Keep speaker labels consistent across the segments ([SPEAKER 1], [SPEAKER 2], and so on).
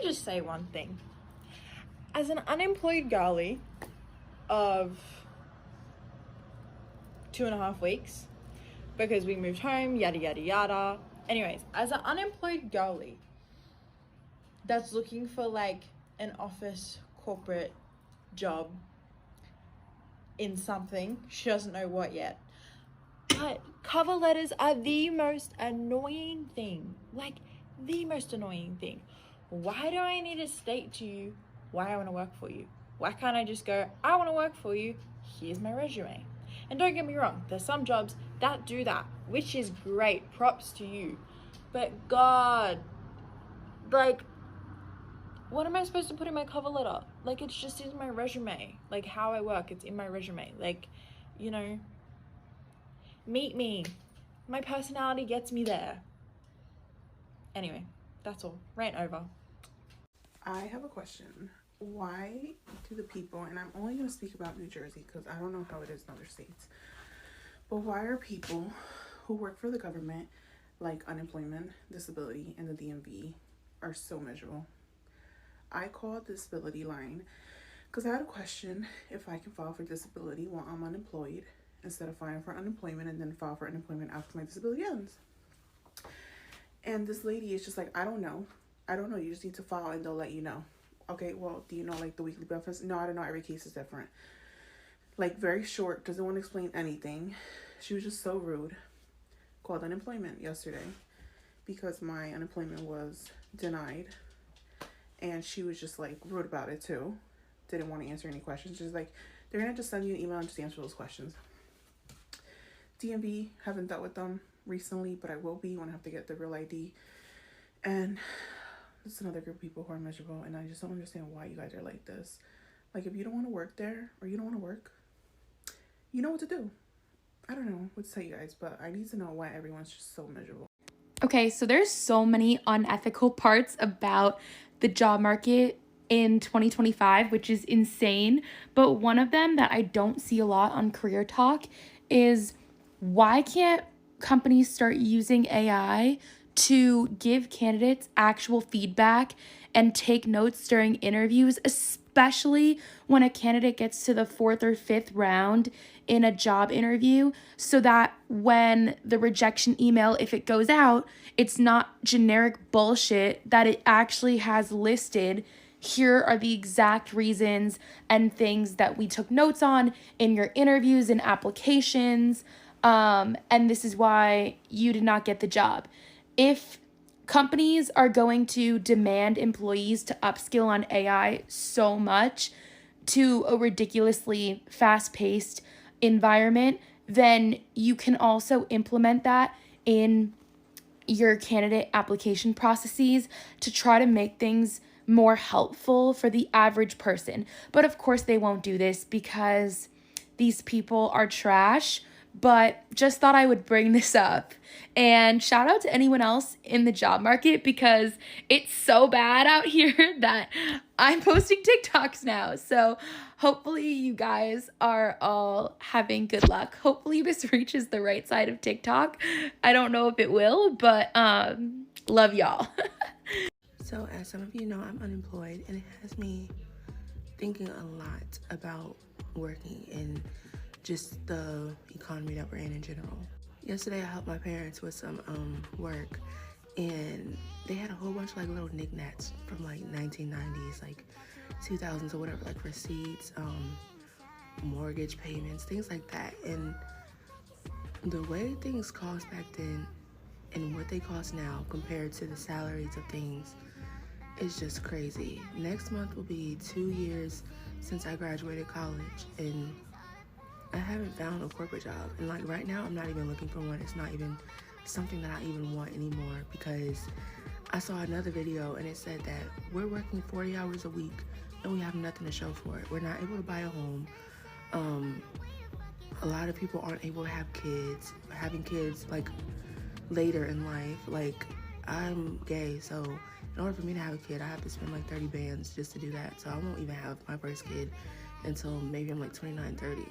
[SPEAKER 1] me just say one thing. As an unemployed girly of 2.5 weeks, because we moved home, yada yada yada. Anyways, as an unemployed girly that's looking for like an office corporate job in something, she doesn't know what yet. But cover letters are the most annoying thing. Like, the most annoying thing. Why do I need to state to you why I want to work for you? Why can't I just go, I want to work for you, here's my resume? And don't get me wrong, there's some jobs that do that, which is great, props to you. But God, like, what am I supposed to put in my cover letter? Like, it's just in my resume. Like, how I work, it's in my resume. Like, you know, meet me. My personality gets me there. Anyway, that's all. Rant over.
[SPEAKER 2] I have a question. Why do the people, and I'm only going to speak about New Jersey because I don't know how it is in other states, but why are people who work for the government, like unemployment, disability, and the DMV, are so miserable? I called the disability line because I had a question if I can file for disability while I'm unemployed instead of filing for unemployment and then file for unemployment after my disability ends. And this lady is just like, I don't know. You just need to file and they'll let you know. Okay, well, do you know like the weekly benefits? No, I don't know. Every case is different. Like, very short, doesn't want to explain anything. She was just so rude. Called unemployment yesterday because my unemployment was denied. And she was just like rude about it too. Didn't want to answer any questions. Just like, they're going to just send you an email and just answer those questions. DMV, haven't dealt with them recently, but I will be when I have to get the real ID. And it's another group of people who are miserable, and I just don't understand why you guys are like this. Like, if you don't want to work there, or you don't want to work, you know what to do. I don't know what to tell you guys, but I need to know why everyone's just so miserable.
[SPEAKER 3] Okay, so there's so many unethical parts about the job market in 2025, which is insane. But one of them that I don't see a lot on Career Talk is, why can't companies start using AI to give candidates actual feedback and take notes during interviews, especially when a candidate gets to the 4th or 5th round in a job interview, so that when the rejection email, if it goes out, it's not generic bullshit, that it actually has listed, here are the exact reasons and things that we took notes on in your interviews and applications, and this is why you did not get the job. If companies are going to demand employees to upskill on AI so much to a ridiculously fast-paced environment, then you can also implement that in your candidate application processes to try to make things more helpful for the average person. But of course they won't do this because these people are trash. But just thought I would bring this up. And shout out to anyone else in the job market, because it's so bad out here that I'm posting TikToks now. So hopefully you guys are all having good luck. Hopefully this reaches the right side of TikTok. I don't know if it will, but love y'all.
[SPEAKER 4] So as some of you know, I'm unemployed, and it has me thinking a lot about working in just the economy that we're in general. Yesterday I helped my parents with some work, and they had a whole bunch of like little knickknacks from like 1990s, like 2000s or whatever, like receipts, mortgage payments, things like that. And the way things cost back then and what they cost now compared to the salaries of things is just crazy. Next month will be 2 years since I graduated college, and I haven't found a corporate job. And like right now, I'm not even looking for one. It's not even something that I even want anymore, because I saw another video and it said that we're working 40 hours a week and we have nothing to show for it. We're not able to buy a home. A lot of people aren't able to have kids, having kids like later in life. Like, I'm gay, so in order for me to have a kid, I have to spend like 30 bands just to do that. So I won't even have my first kid until maybe I'm like 29, 30.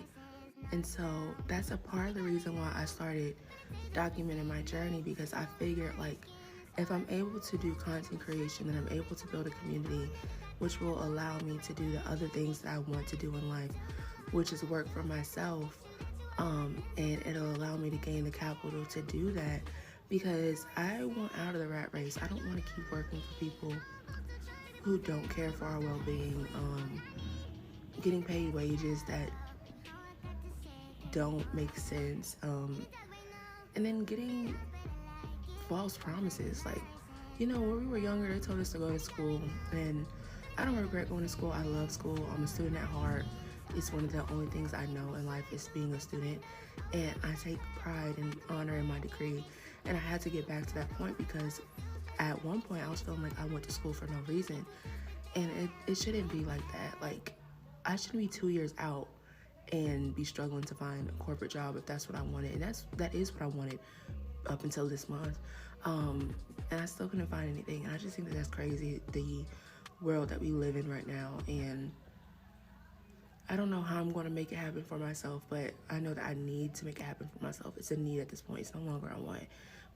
[SPEAKER 4] And so that's a part of the reason why I started documenting my journey, because I figured like if I'm able to do content creation, then I'm able to build a community, which will allow me to do the other things that I want to do in life, which is work for myself. And it'll allow me to gain the capital to do that, because I want out of the rat race. I don't want to keep working for people who don't care for our well-being, getting paid wages that don't make sense, and then getting false promises. Like, you know, when we were younger, they told us to go to school, and I don't regret going to school. I love school. I'm a student at heart. It's one of the only things I know in life is being a student, and I take pride and honor in my degree. And I had to get back to that point, because at one point I was feeling like I went to school for no reason, and it shouldn't be like that. Like, I shouldn't be 2 years out and be struggling to find a corporate job if that's what I wanted. And that is what I wanted up until this month. And I still couldn't find anything. And I just think that that's crazy, the world that we live in right now. And I don't know how I'm going to make it happen for myself, but I know that I need to make it happen for myself. It's a need at this point. It's no longer a want,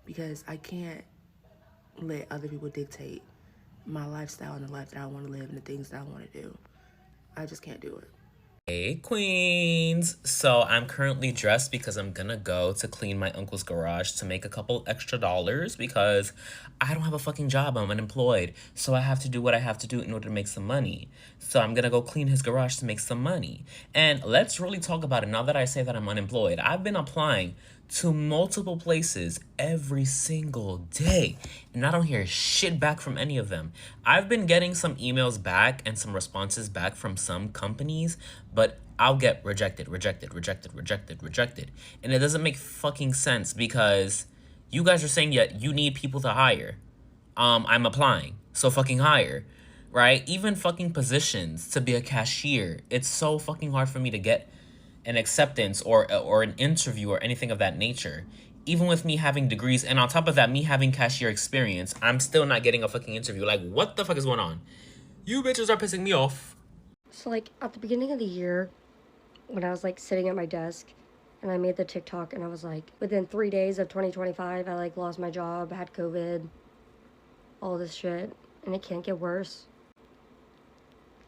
[SPEAKER 4] because I can't let other people dictate my lifestyle and the life that I want to live and the things that I want to do. I just can't do it.
[SPEAKER 5] Hey queens! So I'm currently dressed because I'm gonna go to clean my uncle's garage to make a couple extra dollars, because I don't have a fucking job. I'm unemployed. So I have to do what I have to do in order to make some money. So I'm gonna go clean his garage to make some money. And let's really talk about it. Now that I say that I'm unemployed, I've been applying to multiple places every single day, and I don't hear shit back from any of them. I've been getting some emails back and some responses back from some companies, but I'll get rejected. And it doesn't make fucking sense, because you guys are saying yet you need people to hire. I'm applying, so fucking hire, right? Even fucking positions to be a cashier, it's so fucking hard for me to get an acceptance or an interview or anything of that nature. Even with me having degrees, and on top of that, me having cashier experience, I'm still not getting a fucking interview. Like, what the fuck is going on? You bitches are pissing me off.
[SPEAKER 6] So, like, at the beginning of the year, when I was, like, sitting at my desk, and I made the TikTok, and I was like, within 3 days of 2025, I, like, lost my job, had COVID, all this shit, and it can't get worse.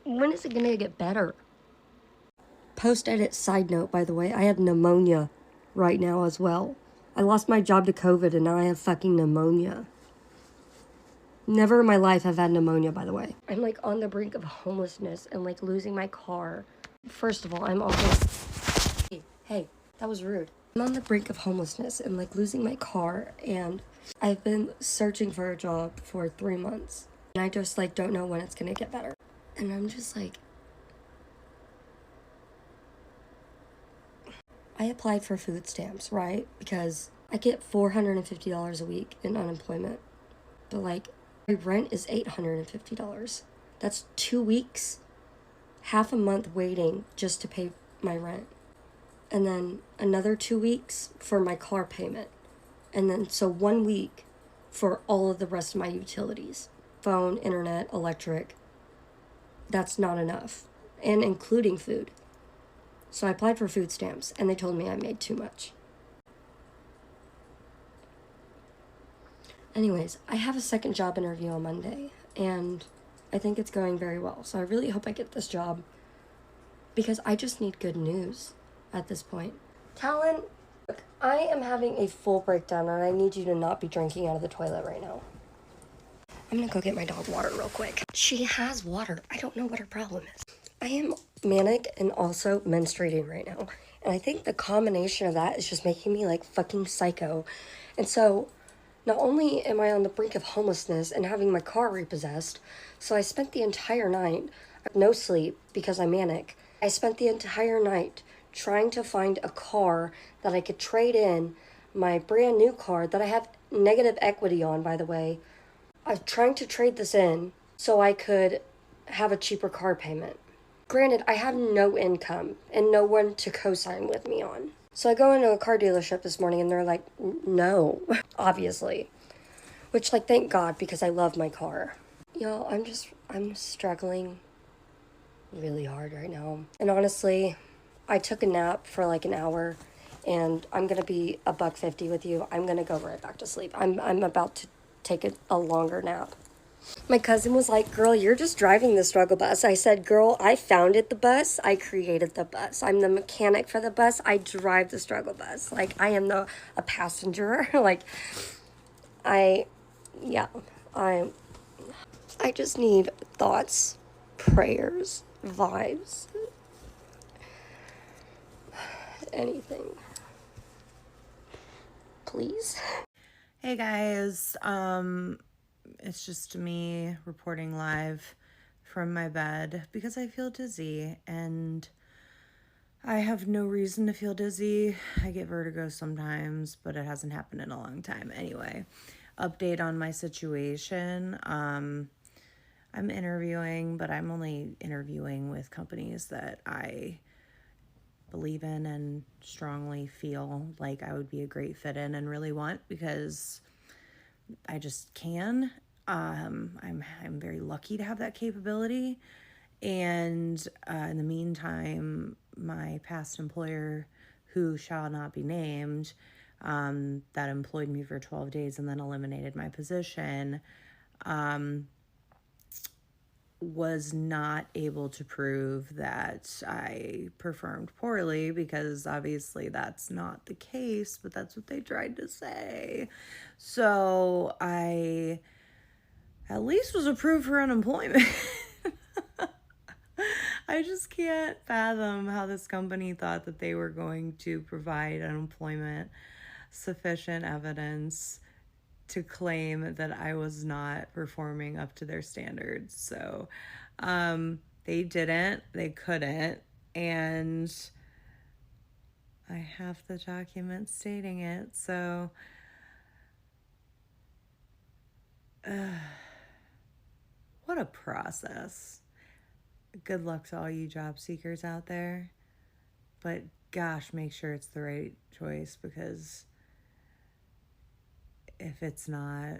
[SPEAKER 6] When is it gonna get better? Post-edit side note, by the way, I have pneumonia right now as well. I lost my job to COVID, and now I have fucking pneumonia. Never in my life have had pneumonia, by the way. I'm, like, on the brink of homelessness and, like, losing my car. First of all, I'm also... Hey, that was rude. I'm on the brink of homelessness and, like, losing my car, and I've been searching for a job for 3 months. And I just, like, don't know when it's gonna get better. And I'm just, like... I applied for food stamps, right? Because I get $450 a week in unemployment. But, like, my rent is $850. That's 2 weeks, half a month waiting just to pay my rent. And then another 2 weeks for my car payment. And then, so 1 week for all of the rest of my utilities. Phone, internet, electric. That's not enough. And including food. So I applied for food stamps, and they told me I made too much. Anyways, I have a second job interview on Monday, and I think it's going very well. So I really hope I get this job, because I just need good news at this point. Talon, look, I am having a full breakdown, and I need you to not be drinking out of the toilet right now. I'm gonna go get my dog water real quick. She has water. I don't know what her problem is. I am manic and also menstruating right now. And I think the combination of that is just making me like fucking psycho. And so not only am I on the brink of homelessness and having my car repossessed, so I spent the entire night, no sleep because I'm manic. I spent the entire night trying to find a car that I could trade in, my brand new car that I have negative equity on, by the way. I'm trying to trade this in so I could have a cheaper car payment. Granted, I have no income and no one to co-sign with me on. So I go into a car dealership this morning and they're like, no, obviously. Which, like, thank God, because I love my car. Y'all, I'm struggling really hard right now. And honestly, I took a nap for like an hour and I'm gonna be $150 with you. I'm gonna go right back to sleep. I'm about to take a longer nap. My cousin was like, girl, you're just driving the struggle bus. I said, girl, I founded the bus. I created the bus. I'm the mechanic for the bus. I drive the struggle bus. Like, I am a passenger. Like, I just need thoughts, prayers, vibes, anything. Please.
[SPEAKER 7] Hey guys, it's just me reporting live from my bed because I feel dizzy, and I have no reason to feel dizzy. I get vertigo sometimes, but it hasn't happened in a long time. Anyway, update on my situation. I'm interviewing, but I'm only interviewing with companies that I believe in and strongly feel like I would be a great fit in and really want, because I just can. I'm very lucky to have that capability. And in the meantime, my past employer, who shall not be named, that employed me for 12 days and then eliminated my position, was not able to prove that I performed poorly, because obviously that's not the case, but that's what they tried to say. So I at least was approved for unemployment. I just can't fathom how this company thought that they were going to provide unemployment sufficient evidence to claim that I was not performing up to their standards. So they didn't, they couldn't, and I have the document stating it. So what a process. Good luck to all you job seekers out there, but gosh, make sure it's the right choice, because if it's not,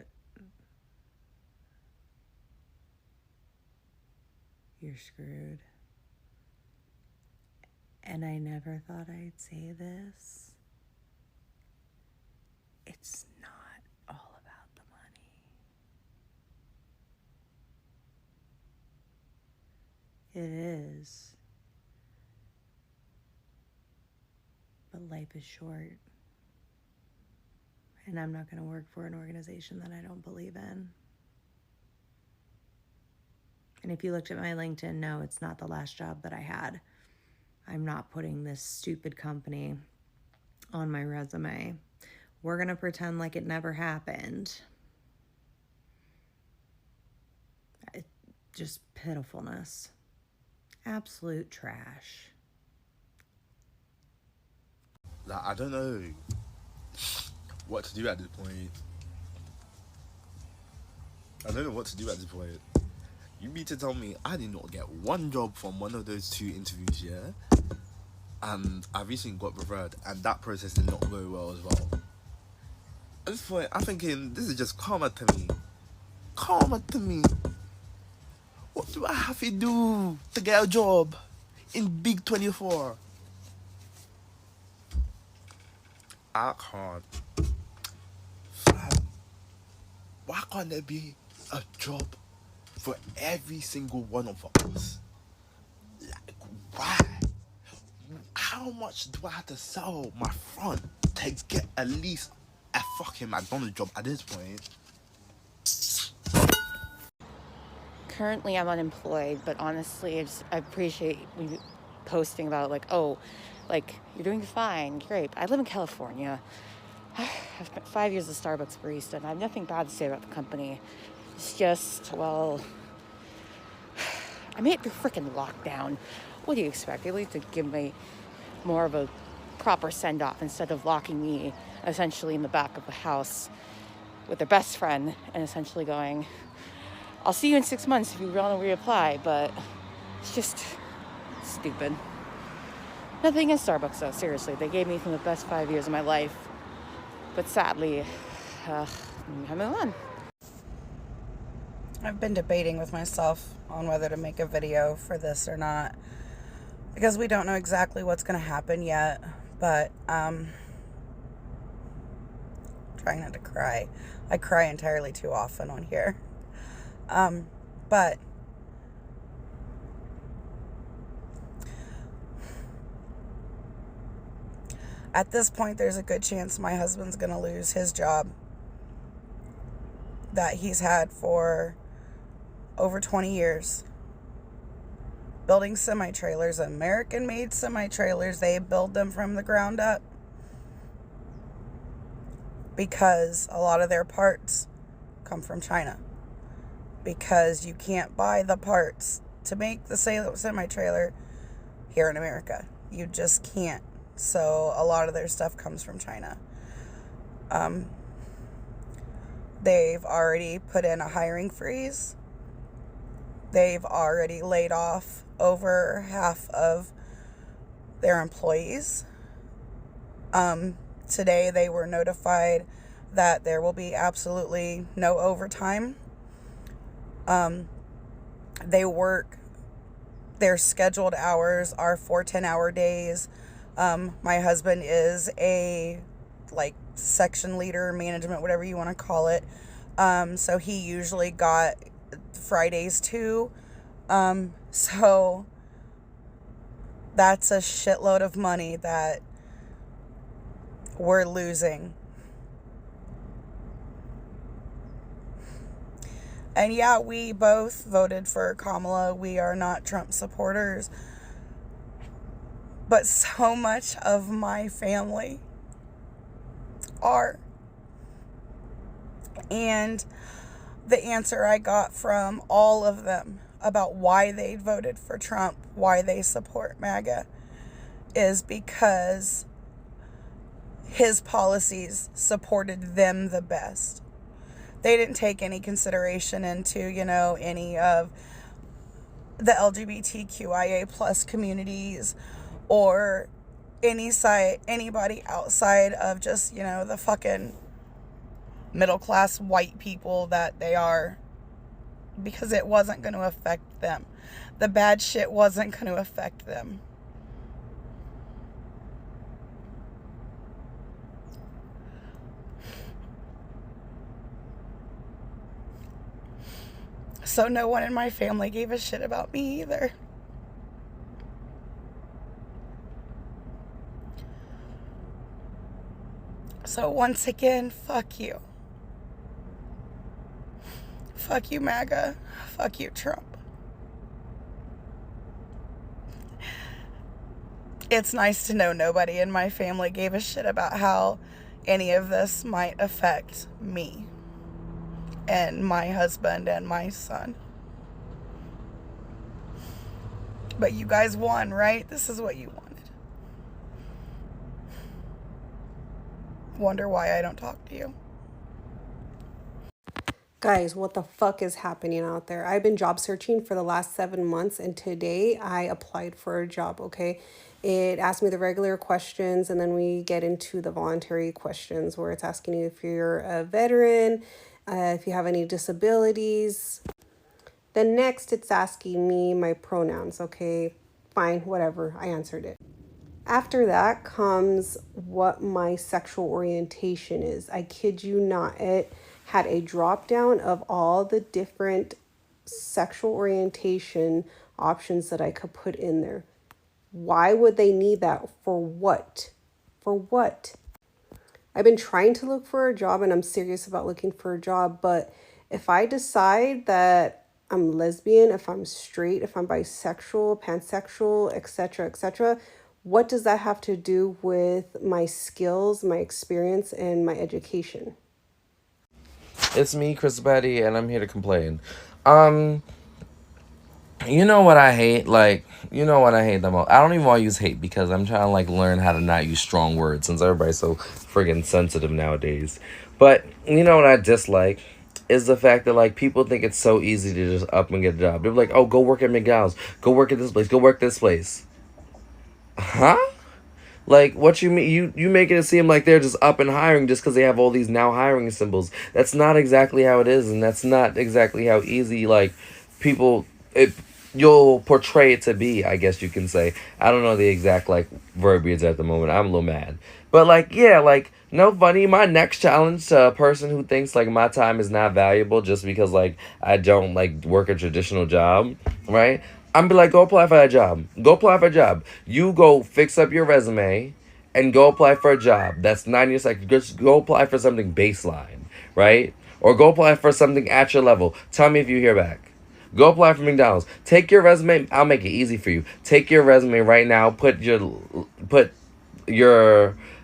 [SPEAKER 7] you're screwed. And I never thought I'd say this. It's not all about the money. It is. But life is short. And I'm not going to work for an organization that I don't believe in. And if you looked at my LinkedIn, no, it's not the last job that I had. I'm not putting this stupid company on my resume. We're going to pretend like it never happened. Just pitifulness. Absolute trash.
[SPEAKER 8] Like, I don't know what to do at this point. I don't know what to do at this point. You mean to tell me I did not get one job from one of those 2 interviews, yeah? And I recently got referred, and that process did not go well as well. At this point, I'm thinking, this is just karma to me. Karma to me. What do I have to do to get a job in Big 24? I can't. Fam, why can't there be a job for every single one of us? Like, why? How much do I have to sell my front to get at least a fucking McDonald's job at this point?
[SPEAKER 9] Currently I'm unemployed, but honestly I appreciate you posting about like, oh, like, you're doing fine, great. I live in California. I've spent 5 years as a Starbucks barista, and I have nothing bad to say about the company. It's just, well, I made it through freaking lockdown. What do you expect? They like to give me more of a proper send-off instead of locking me essentially in the back of the house with their best friend and essentially going, I'll see you in 6 months if you want to reapply, but it's just stupid. Nothing against Starbucks, though, seriously. They gave me some of the best 5 years of my life. But sadly, I move on.
[SPEAKER 10] I've been debating with myself on whether to make a video for this or not, because we don't know exactly what's going to happen yet. But trying trying not to cry. I cry entirely too often on here. But at this point, there's a good chance my husband's going to lose his job that he's had for over 20 years. Building semi-trailers, American-made semi-trailers. They build them from the ground up because a lot of their parts come from China. Because you can't buy the parts to make the semi-trailer here in America. You just can't. So a lot of their stuff comes from China. They've already put in a hiring freeze. They've already laid off over half of their employees. Today they were notified that there will be absolutely no overtime. Their scheduled hours are 4 10-hour days. My husband is a section leader, management, whatever you want to call it. So he usually got Fridays too. So that's a shitload of money that we're losing. And yeah, we both voted for Kamala. We are not Trump supporters. But so much of my family are. And the answer I got from all of them about why they voted for Trump, why they support MAGA, is because his policies supported them the best. They didn't take any consideration into, any of the LGBTQIA plus communities or anybody outside of just, the fucking middle class white people that they are, because it wasn't going to affect them. The bad shit wasn't going to affect them. So no one in my family gave a shit about me either. So once again, fuck you. Fuck you, MAGA. Fuck you, Trump. It's nice to know nobody in my family gave a shit about how any of this might affect me and my husband and my son. But you guys won, right? This is what you wanted. Wonder why I don't talk to you.
[SPEAKER 11] Guys, what the fuck is happening out there? I've been job searching for the last 7 months, and today I applied for a job, okay? It asked me the regular questions, and then we get into the voluntary questions where it's asking you if you're a veteran, if you have any disabilities. Then next, it's asking me my pronouns, okay? Fine, whatever, I answered it. After that comes what my sexual orientation is. I kid you not, it had a drop down of all the different sexual orientation options that I could put in there. Why would they need that? For what? For what? I've been trying to look for a job and I'm serious about looking for a job, but if I decide that I'm lesbian, if I'm straight, if I'm bisexual, pansexual, etc., what does that have to do with my skills, my experience, and my education?
[SPEAKER 12] It's me, Chris Betty, and I'm here to complain. You know what I hate? The most? I don't even want to use hate because I'm trying to learn how to not use strong words since everybody's so friggin' sensitive nowadays. But you know what I dislike is the fact that people think it's so easy to just up and get a job. They're like, oh, go work at McDonald's, go work at this place, go work this place. Huh? What you mean? You making it seem like they're just up and hiring just because they have all these now hiring symbols. That's not exactly how it is, and that's not exactly how easy, people... you'll portray it to be, I guess you can say. I don't know the exact like verbiage at the moment. I'm a little mad. But like, yeah, like, no funny. My next challenge to a person who thinks like my time is not valuable just because like I don't like work a traditional job, right? I'm be like, go apply for that job. Go apply for a job. You go fix up your resume and go apply for a job. That's 90 seconds. Just go apply for something baseline, right? Or go apply for something at your level. Tell me if you hear back. Go apply for McDonald's. Take your resume. I'll make it easy for you. Take your resume right now. Put your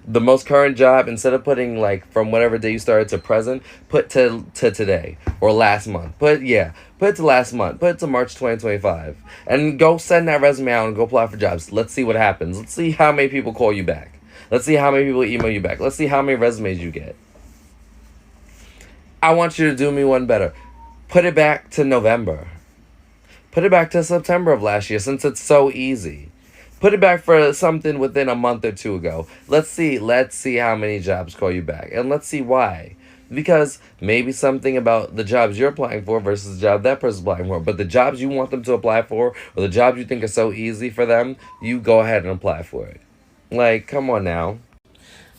[SPEAKER 12] the most current job, instead of putting like from whatever day you started to present, put to today or last month. Put it to last month. Put it to March 2025, and go send that resume out and go apply for jobs. Let's see what happens. Let's see how many people call you back. Let's see how many people email you back. Let's see how many resumes you get. I want you to do me one better. Put it back to November. Put it back to September of last year, since it's so easy. Put it back for something within a month or two ago. Let's see how many jobs call you back. And let's see why. Because maybe something about the jobs you're applying for versus the job that person's applying for. But the jobs you want them to apply for, or the jobs you think are so easy for them, you go ahead and apply for it. Like, come on now.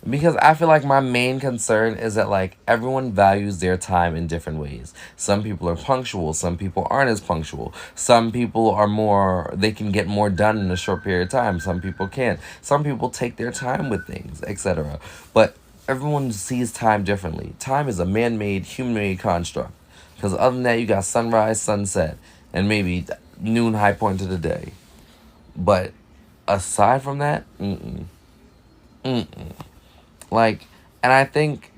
[SPEAKER 12] Because I feel like my main concern is that like everyone values their time in different ways. Some people are punctual, some people aren't as punctual. Some people are more, they can get more done in a short period of time. Some people can't. Some people take their time with things, etc. But everyone sees time differently. Time is a man-made, human-made construct. Because other than that, you got sunrise, sunset, and maybe noon, high point of the day. But aside from that, like, and I think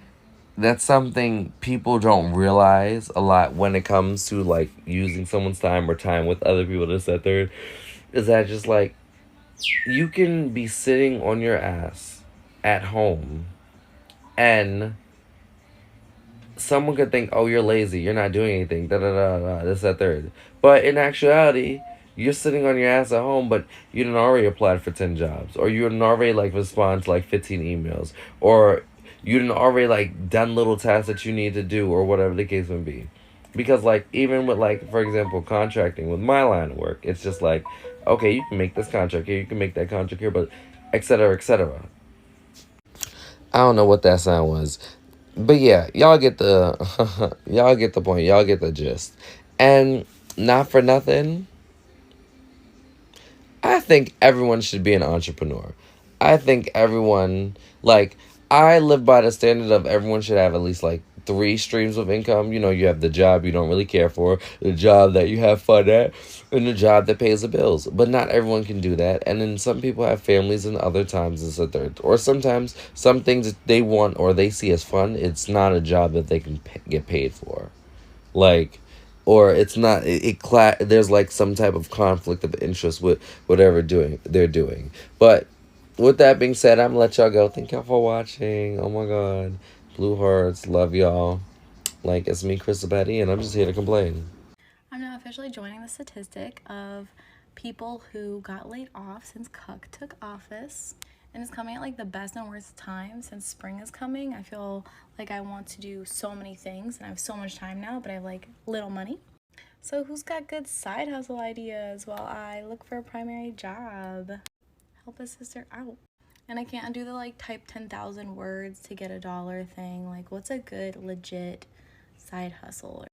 [SPEAKER 12] that's something people don't realize a lot when it comes to like using someone's time or time with other people, this, that, third, is that just like you can be sitting on your ass at home and someone could think, oh, you're lazy, you're not doing anything, da da da da, this, that, third. But in actuality, you're sitting on your ass at home, but you done already applied for 10 jobs, or you done already like respond to like 15 emails, or you done already like done little tasks that you need to do, or whatever the case may be. Because like even with like, for example, contracting with my line of work, it's just like, okay, you can make this contract here, you can make that contract here, but etc. etc. I don't know what that sound was. But yeah, y'all get the y'all get the point. Y'all get the gist. And not for nothing, I think everyone should be an entrepreneur. I think everyone, like, I live by the standard of everyone should have at least like 3 streams of income. You know, you have the job you don't really care for, the job that you have fun at, and the job that pays the bills. But not everyone can do that. And then some people have families, and other times it's a third. Or sometimes some things that they want or they see as fun, it's not a job that they can get paid for. Like, or it's not, there's like some type of conflict of interest with whatever they're doing. But with that being said, I'm gonna let y'all go. Thank y'all for watching. Oh my god. Blue hearts. Love y'all. Like, it's me, Chris Betty, and I'm just here to complain.
[SPEAKER 3] I'm now officially joining the statistic of people who got laid off since Cook took office. And it's coming at like the best and worst time since spring is coming. I feel like I want to do so many things and I have so much time now, but I have like little money. So who's got good side hustle ideas while I look for a primary job? Help a sister out. And I can't do the like type 10,000 words to get $1 thing. Like, what's a good legit side hustle?